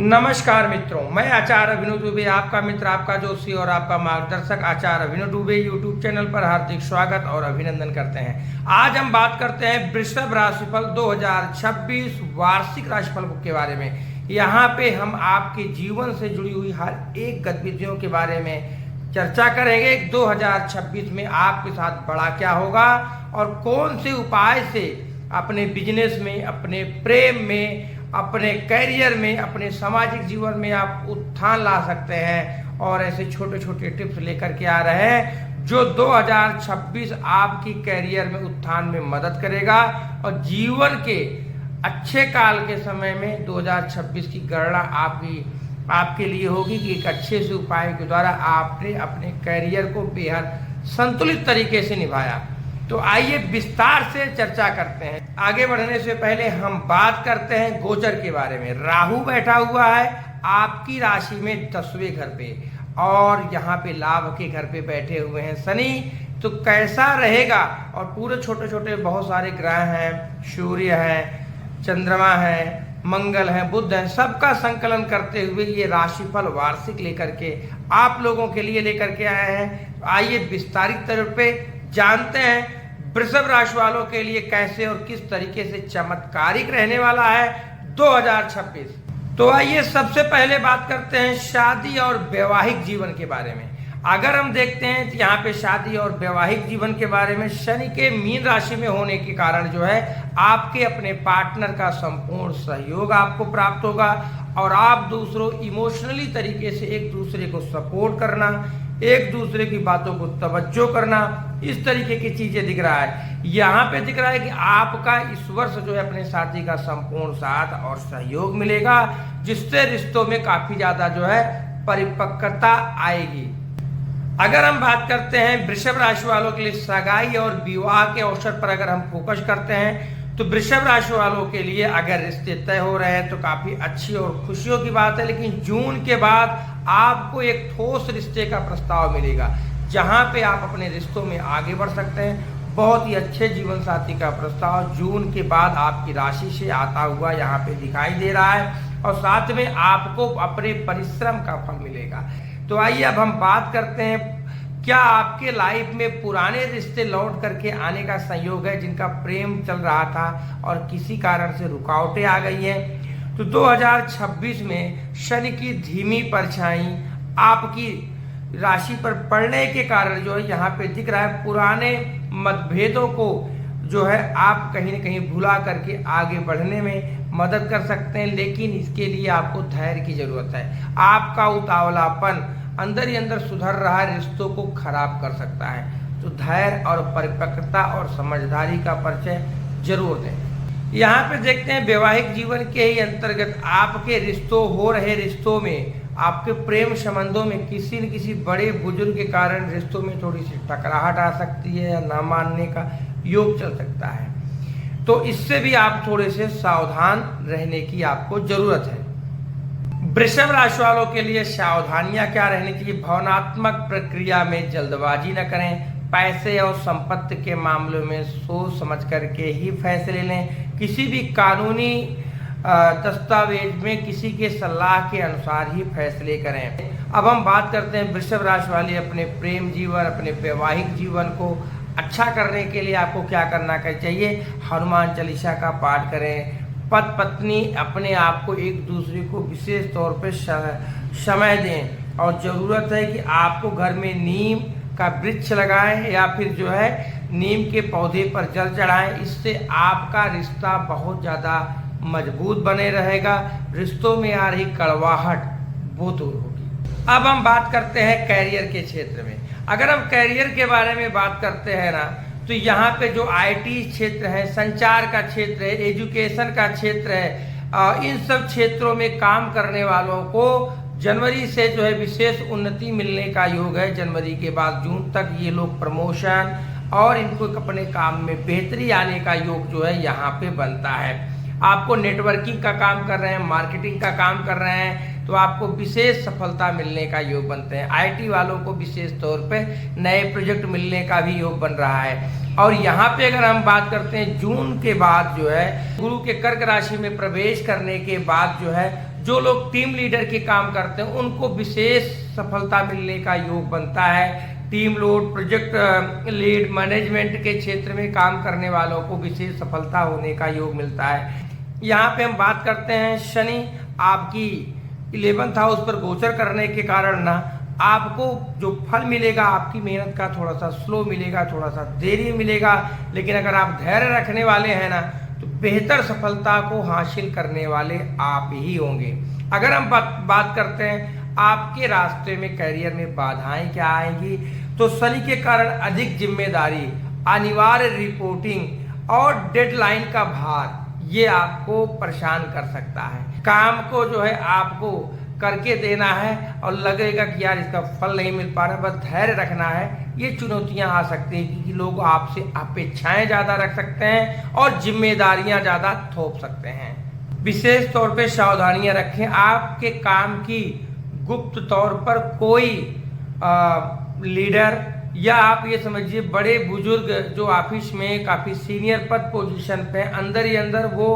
नमस्कार मित्रों, मैं आचार्य अभिनव दुबे, आपका मित्र, आपका जोशी और आपका मार्गदर्शक आचार्य अभिनव दुबे यूट्यूब चैनल पर हार्दिक स्वागत और अभिनंदन करते हैं। आज हम बात करते हैं वृषभ राशिफल 2026 वार्षिक राशिफल के बारे में। यहाँ पे हम आपके जीवन से जुड़ी हुई हर एक गतिविधियों के बारे में चर्चा करेंगे। 2026 में आपके साथ बड़ा क्या होगा और कौन से उपाय से अपने बिजनेस में, अपने प्रेम में, अपने कैरियर में, अपने सामाजिक जीवन में आप उत्थान ला सकते हैं। और ऐसे छोटे छोटे टिप्स लेकर के आ रहे हैं जो 2026 आपकी कैरियर में उत्थान में मदद करेगा और जीवन के अच्छे काल के समय में 2026 की गणना आपके लिए होगी कि एक अच्छे से उपाय के द्वारा आपने अपने कैरियर को बेहद संतुलित तरीके से निभाया। तो आइए विस्तार से चर्चा करते हैं। आगे बढ़ने से पहले हम बात करते हैं गोचर के बारे में। राहु बैठा हुआ है आपकी राशि में 10वें घर पे और यहाँ पे लाभ के घर पे बैठे हुए हैं शनि। तो कैसा रहेगा, और पूरे छोटे छोटे बहुत सारे ग्रह हैं, सूर्य है, चंद्रमा है, मंगल है, बुध है, सबका संकलन करते हुए ये राशिफल वार्षिक लेकर के आप लोगों के लिए लेकर के आए हैं। आइए विस्तारित तौर पे जानते हैं वृषभ राशि वालों के लिए कैसे और किस तरीके से चमत्कारिक रहने वाला है 2026। तो आइए सबसे पहले बात करते हैं शादी और वैवाहिक जीवन के बारे में। अगर हम देखते हैं तो यहाँ पे शादी और वैवाहिक जीवन के बारे में शनि के मीन राशि में होने के कारण जो है आपके अपने पार्टनर का संपूर्ण सहयोग आपको प्राप्त होगा और आप दूसरों इमोशनली तरीके से एक दूसरे को सपोर्ट करना, एक दूसरे की बातों को तवज्जो करना, इस तरीके की चीजें दिख रहा है। यहाँ पे दिख रहा है कि आपका इस वर्ष जो है अपने साथी का संपूर्ण साथ और सहयोग मिलेगा, जिससे रिश्तों में काफी ज्यादा जो है परिपक्वता आएगी। अगर हम बात करते हैं वृषभ राशि वालों के लिए सगाई और विवाह के अवसर पर अगर हम फोकस करते हैं तो वृषभ राशि वालों के लिए अगर रिश्ते तय हो रहे हैं तो काफी अच्छी और खुशियों की बात है। लेकिन जून के बाद आपको एक ठोस रिश्ते का प्रस्ताव मिलेगा जहां पे आप अपने रिश्तों में आगे बढ़ सकते हैं। बहुत ही अच्छे जीवन साथी का प्रस्ताव जून के बाद आपकी राशि से आता हुआ यहाँ पे दिखाई दे रहा है और साथ में आपको अपने परिश्रम का फल मिलेगा। तो आइए अब हम बात करते हैं, क्या आपके लाइफ में पुराने रिश्ते लौट करके आने का संयोग है जिनका प्रेम चल रहा था और किसी कारण से रुकावटें आ गई हैं। तो 2026 में शनि की धीमी परछाई आपकी राशि पर पड़ने के कारण जो है यहाँ पे दिख रहा है पुराने मतभेदों को जो है आप कहीं ना कहीं भुला करके आगे बढ़ने में मदद कर सकते हैं। लेकिन इसके लिए आपको धैर्य की जरूरत है। आपका उतावलापन अंदर ही अंदर सुधर रहा रिश्तों को खराब कर सकता है। तो धैर्य और परिपक्वता और समझदारी का परिचय जरूर दें। यहाँ पे देखते हैं वैवाहिक जीवन के ही अंतर्गत आपके हो रहे रिश्तों में, आपके प्रेम संबंधों में किसी न किसी बड़े बुजुर्ग के कारण रिश्तों में थोड़ी सी टकराहट आ सकती है या ना मानने का योग चल सकता है। तो इससे भी आप थोड़े से सावधान रहने की आपको जरूरत है। वृषभ राशि वालों के लिए सावधानियां क्या रहनी चाहिए? भावनात्मक प्रक्रिया में जल्दबाजी न करें। पैसे और संपत्ति के मामलों में सोच समझ करके ही फैसले लें। किसी भी कानूनी दस्तावेज में किसी के सलाह के अनुसार ही फैसले करें। अब हम बात करते हैं वृषभ राशि वाले अपने प्रेम जीवन, अपने वैवाहिक जीवन को अच्छा करने के लिए आपको क्या करना चाहिए? हनुमान चालीसा का पाठ करें। पति पत्नी अपने आप को एक दूसरे को विशेष तौर पर समय दें और ज़रूरत है कि आपको घर में नीम का वृक्ष लगाएं या फिर जो है नीम के पौधे पर जल चढ़ाएं। इससे आपका रिश्ता बहुत ज़्यादा मजबूत बने रहेगा। रिश्तों में आ रही कड़वाहट वो दूर होगी। अब हम बात करते हैं कैरियर के क्षेत्र में। अगर हम कैरियर के बारे में बात करते हैं ना, तो यहाँ पे जो आईटी क्षेत्र है, संचार का क्षेत्र है, एजुकेशन का क्षेत्र है, इन सब क्षेत्रों में काम करने वालों को जनवरी से जो है विशेष उन्नति मिलने का योग है। जनवरी के बाद जून तक ये लोग प्रमोशन और इनको अपने काम में बेहतरी आने का योग जो है यहाँ पे बनता है। आपको नेटवर्किंग का काम कर रहे हैं, मार्केटिंग का काम कर रहे हैं तो आपको विशेष सफलता मिलने का योग बनते हैं। आईटी वालों को विशेष तौर पे नए प्रोजेक्ट मिलने का भी योग बन रहा है। और यहाँ पे अगर हम बात करते हैं जून के बाद जो है गुरु के कर्क राशि में प्रवेश करने के बाद जो है जो लोग टीम लीडर के काम करते हैं उनको विशेष सफलता मिलने का योग बनता है। Team load, project lead, management के क्षेत्र में काम करने वालों को विशेष सफलता होने का योग मिलता है। यहाँ पे हम बात करते हैं शनि आपकी 11th हाउस पर गोचर करने के कारण ना आपको जो फल मिलेगा आपकी मेहनत का थोड़ा सा स्लो मिलेगा, थोड़ा सा देरी मिलेगा, लेकिन अगर आप धैर्य रखने वाले हैं ना तो बेहतर सफलता को हासिल करने वाले आप ही होंगे। अगर हम बात करते हैं आपके रास्ते में करियर में बाधाएं क्या आएंगी, तो शनि के कारण अधिक जिम्मेदारी, अनिवार्य रिपोर्टिंग और डेडलाइन का भार ये आपको परेशान कर सकता है। काम को जो है आपको करके देना है और लगेगा कि यार इसका फल नहीं मिल पा रहा, बस धैर्य रखना है। ये चुनौतियां आ सकती हैं कि लोग आपसे अपेक्षाएं ज़्यादा रख सकते हैं और जिम्मेदारियां ज़्यादा थोप सकते हैं। विशेष तौर पे सावधानियां रखें। आपके काम की गुप्त तौर पर कोई लीडर या आप ये समझिए बड़े बुजुर्ग जो ऑफिस में काफ़ी सीनियर पद पोजीशन पे अंदर ही अंदर वो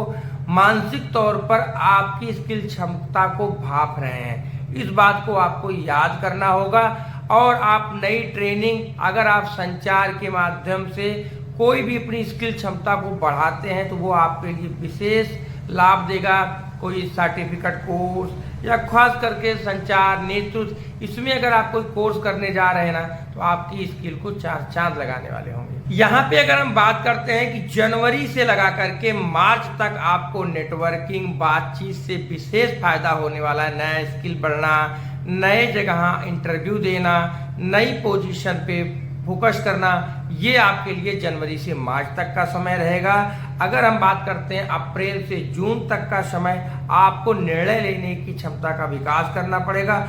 मानसिक तौर पर आपकी स्किल क्षमता को भाप रहे हैं। इस बात को आपको याद करना होगा। और आप नई ट्रेनिंग, अगर आप संचार के माध्यम से कोई भी अपनी स्किल क्षमता को बढ़ाते हैं तो वो आपके लिए विशेष लाभ देगा। कोई सर्टिफिकेट कोर्स या खास करके संचार, नेतृत्व, इसमें अगर आप कोई कोर्स करने जा रहे हैं ना तो आपकी स्किल को 4 चांद लगाने वाले होंगे। यहाँ पे अगर हम बात करते हैं कि जनवरी से लगा करके मार्च तक आपको नेटवर्किंग, बातचीत से विशेष फायदा होने वाला है। नया स्किल बढ़ना, नए जगह इंटरव्यू देना, नई पोजीशन पे फोकस करना, ये आपके लिए जनवरी से मार्च तक का समय रहेगा। अगर हम बात करते हैं अप्रैल से जून तक का समय, आपको निर्णय लेने की क्षमता का विकास करना पड़ेगा।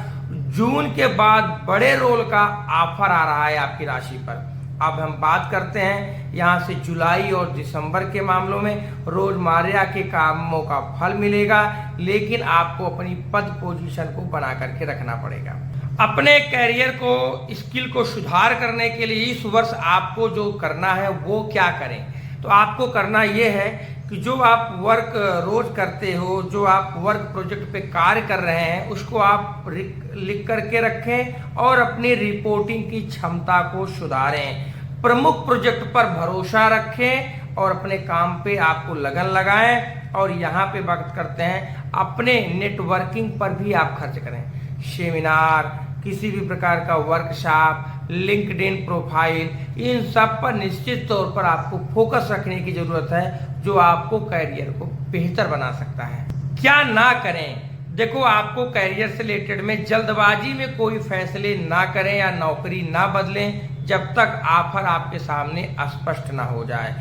जून के बाद बड़े रोल का ऑफर आ रहा है आपकी राशि पर। अब हम बात करते हैं यहाँ से जुलाई और दिसंबर के मामलों में रोजमर्रा के कामों का फल मिलेगा, लेकिन आपको अपनी पद पोजीशन को बना करके रखना पड़ेगा। अपने कैरियर को, स्किल को सुधार करने के लिए इस वर्ष आपको जो करना है वो क्या करें, तो आपको करना ये है कि जो आप वर्क रोज करते हो, जो आप वर्क प्रोजेक्ट पे कार्य कर रहे हैं, उसको आप लिख करके रखें और अपनी रिपोर्टिंग की क्षमता को सुधारें। प्रमुख प्रोजेक्ट पर भरोसा रखें और अपने काम पे आपको लगन लगाएं। और यहाँ पे बात करते हैं अपने नेटवर्किंग पर भी आप खर्च करें। सेमिनार, किसी भी प्रकार का वर्कशॉप, लिंक्डइन प्रोफाइल, इन सब पर निश्चित तौर पर आपको फोकस रखने की जरूरत है, जो आपको कैरियर को बेहतर बना सकता है। क्या ना करें, देखो आपको कैरियर से रिलेटेड में जल्दबाजी में कोई फैसले ना करें या नौकरी ना बदलें जब तक ऑफर आपके सामने स्पष्ट ना हो जाए।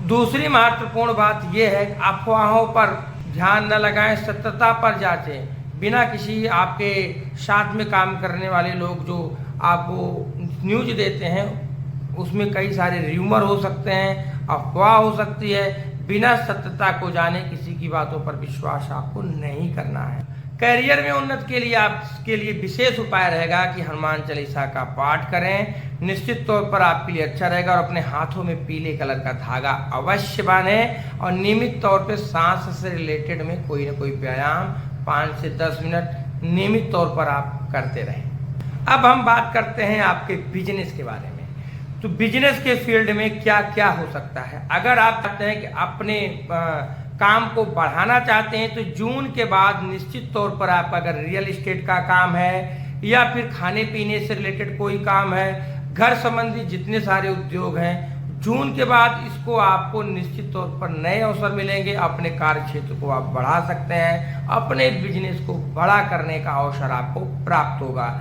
दूसरी महत्वपूर्ण बात यह है, अफवाहों पर ध्यान न लगाएं, सत्यता पर जांचें। बिना किसी आपके साथ में काम करने वाले लोग जो आपको न्यूज देते हैं उसमें कई सारे र्यूमर हो सकते हैं, अफवाह हो सकती है। बिना सत्यता को जाने किसी की बातों पर विश्वास आपको नहीं करना है। कैरियर में उन्नति के लिए आपके लिए विशेष उपाय रहेगा कि हनुमान चालीसा का पाठ करें। निश्चित तौर पर आपके लिए अच्छा रहेगा। और अपने हाथों में पीले कलर का धागा अवश्य बांधें और नियमित तौर पर सांस से रिलेटेड में कोई न कोई व्यायाम 5 से 10 मिनट नियमित तौर पर आप करते रहें। अब हम बात करते हैं आपके बिजनेस के बारे में। तो बिजनेस के फील्ड में क्या क्या हो सकता है। अगर आप चाहते हैं कि अपने काम को बढ़ाना चाहते हैं तो जून के बाद निश्चित तौर पर आपका अगर रियल एस्टेट का काम है या फिर खाने पीने से रिलेटेड कोई काम है, घर संबंधी जितने सारे उद्योग हैं, जून के बाद इसको आपको निश्चित तौर पर नए अवसर मिलेंगे। अपने कार्य क्षेत्र को आप बढ़ा सकते हैं, अपने बिजनेस को बड़ा करने का अवसर आपको प्राप्त होगा।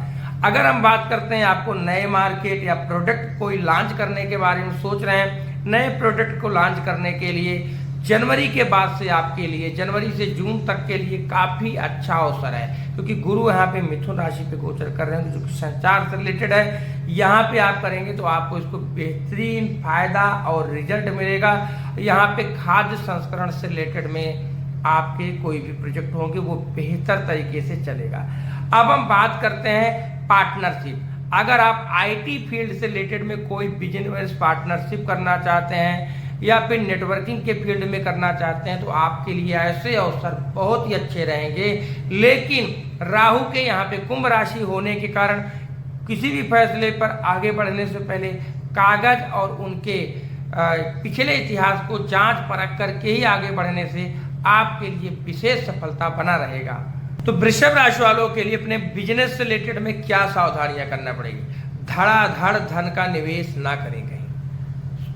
अगर हम बात करते हैं आपको नए मार्केट या प्रोडक्ट कोई लॉन्च करने के बारे में सोच रहे हैं, नए प्रोडक्ट को लॉन्च करने के लिए जनवरी के बाद से आपके लिए, जनवरी से जून तक के लिए काफ़ी अच्छा अवसर है, क्योंकि गुरु यहाँ पे मिथुन राशि पे गोचर कर रहे हैं जो संचार से रिलेटेड है। यहाँ पे आप करेंगे तो आपको इसको बेहतरीन फायदा और रिजल्ट मिलेगा। यहाँ पे खाद्य संस्करण से रिलेटेड में आपके कोई भी प्रोजेक्ट होंगे वो बेहतर तरीके से चलेगा। अब हम बात करते हैं पार्टनरशिप। अगर आप IT फील्ड से रिलेटेड में कोई बिजनेस पार्टनरशिप करना चाहते हैं या फिर नेटवर्किंग के फील्ड में करना चाहते हैं तो आपके लिए ऐसे अवसर बहुत ही अच्छे रहेंगे। लेकिन राहु के यहाँ पे कुंभ राशि होने के कारण किसी भी फैसले पर आगे बढ़ने से पहले कागज और उनके पिछले इतिहास को जांच परख करके ही आगे बढ़ने से आपके लिए विशेष सफलता बना रहेगा। तो वृषभ राशि वालों के लिए अपने बिजनेस से रिलेटेड में क्या सावधानियां करना पड़ेगी? धड़ाधड़ धन का निवेश ना करें, कहीं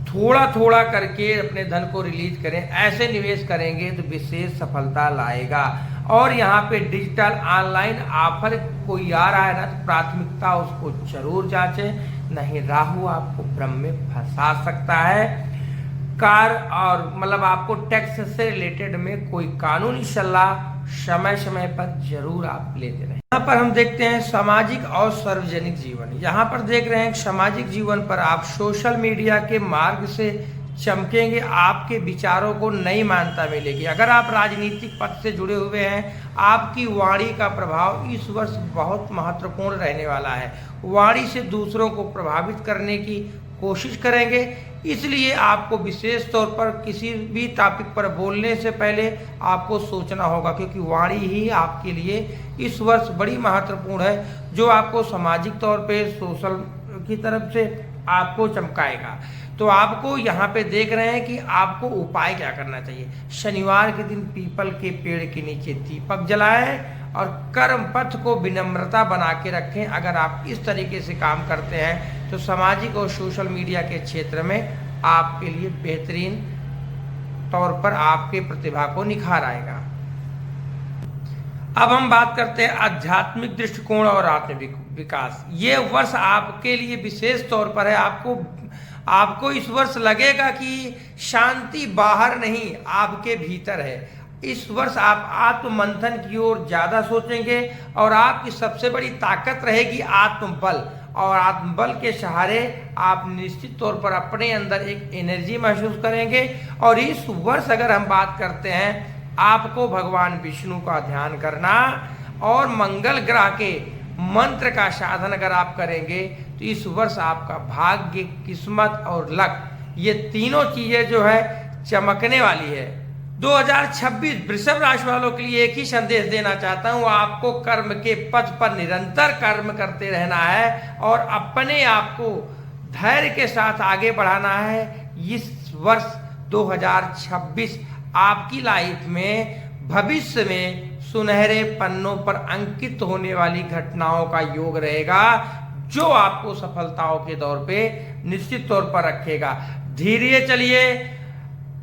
थोड़ा थोड़ा करके अपने धन को रिलीज करें। ऐसे निवेश करेंगे तो विशेष सफलता लाएगा। और यहाँ पे डिजिटल ऑनलाइन ऑफर कोई आ रहा है ना, तो प्राथमिकता उसको जरूर जांचें, नहीं राहु आपको भ्रम में फंसा सकता है। कार और मतलब आपको टैक्स से रिलेटेड में कोई कानूनी सलाह समय समय पर जरूर आप लेते रहें। यहाँ पर हम देखते हैं सामाजिक और सार्वजनिक जीवन। यहाँ पर देख रहे हैं सामाजिक जीवन पर आप सोशल मीडिया के मार्ग से चमकेंगे, आपके विचारों को नई मान्यता मिलेगी। अगर आप राजनीतिक पद से जुड़े हुए हैं, आपकी वाणी का प्रभाव इस वर्ष बहुत महत्वपूर्ण रहने वाला है। वाणी से दूसरों को प्रभावित करने की कोशिश करेंगे, इसलिए आपको विशेष तौर पर किसी भी टॉपिक पर बोलने से पहले आपको सोचना होगा, क्योंकि वाणी ही आपके लिए इस वर्ष बड़ी महत्वपूर्ण है, जो आपको सामाजिक तौर पे सोशल की तरफ से आपको चमकाएगा। तो आपको यहाँ पे देख रहे हैं कि आपको उपाय क्या करना चाहिए। शनिवार के दिन पीपल के पेड़ के नीचे दीपक जलाएं और कर्म पथ को विनम्रता बना के रखें। अगर आप इस तरीके से काम करते हैं तो सामाजिक और सोशल मीडिया के क्षेत्र में आपके लिए बेहतरीन तौर पर आपके प्रतिभा को निखार आएगा। अब हम बात करते हैं आध्यात्मिक दृष्टिकोण और आत्म विकास। ये वर्ष आपके लिए विशेष तौर पर है। आपको इस वर्ष लगेगा कि शांति बाहर नहीं आपके भीतर है। इस वर्ष आप आत्ममंथन की ओर ज्यादा सोचेंगे और आपकी सबसे बड़ी ताकत रहेगी आत्मबल। और आत्मबल के सहारे आप निश्चित तौर पर अपने अंदर एक एनर्जी महसूस करेंगे। और इस वर्ष अगर हम बात करते हैं, आपको भगवान विष्णु का ध्यान करना और मंगल ग्रह के मंत्र का साधन अगर आप करेंगे तो इस वर्ष आपका भाग्य, किस्मत और लक, ये तीनों चीजें जो है चमकने वाली है। 2026 वृषभ राशि वालों के लिए एक ही संदेश देना चाहता हूं, आपको कर्म के पथ पर निरंतर कर्म करते रहना है और अपने आप को धैर्य के साथ आगे बढ़ाना है। इस वर्ष 2026 आपकी लाइफ में भविष्य में सुनहरे पन्नों पर अंकित होने वाली घटनाओं का योग रहेगा, जो आपको सफलताओं के दौर पे निश्चित तौर पर रखेगा। धीरे चलिए,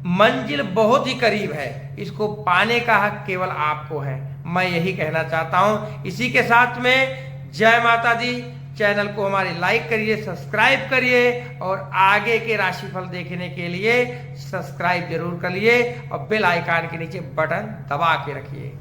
मंजिल बहुत ही करीब है, इसको पाने का हक केवल आपको है। मैं यही कहना चाहता हूं। इसी के साथ में जय माता दी। चैनल को हमारे लाइक करिए, सब्सक्राइब करिए और आगे के राशिफल देखने के लिए सब्सक्राइब जरूर करिए और बेल आइकन के नीचे बटन दबा के रखिए।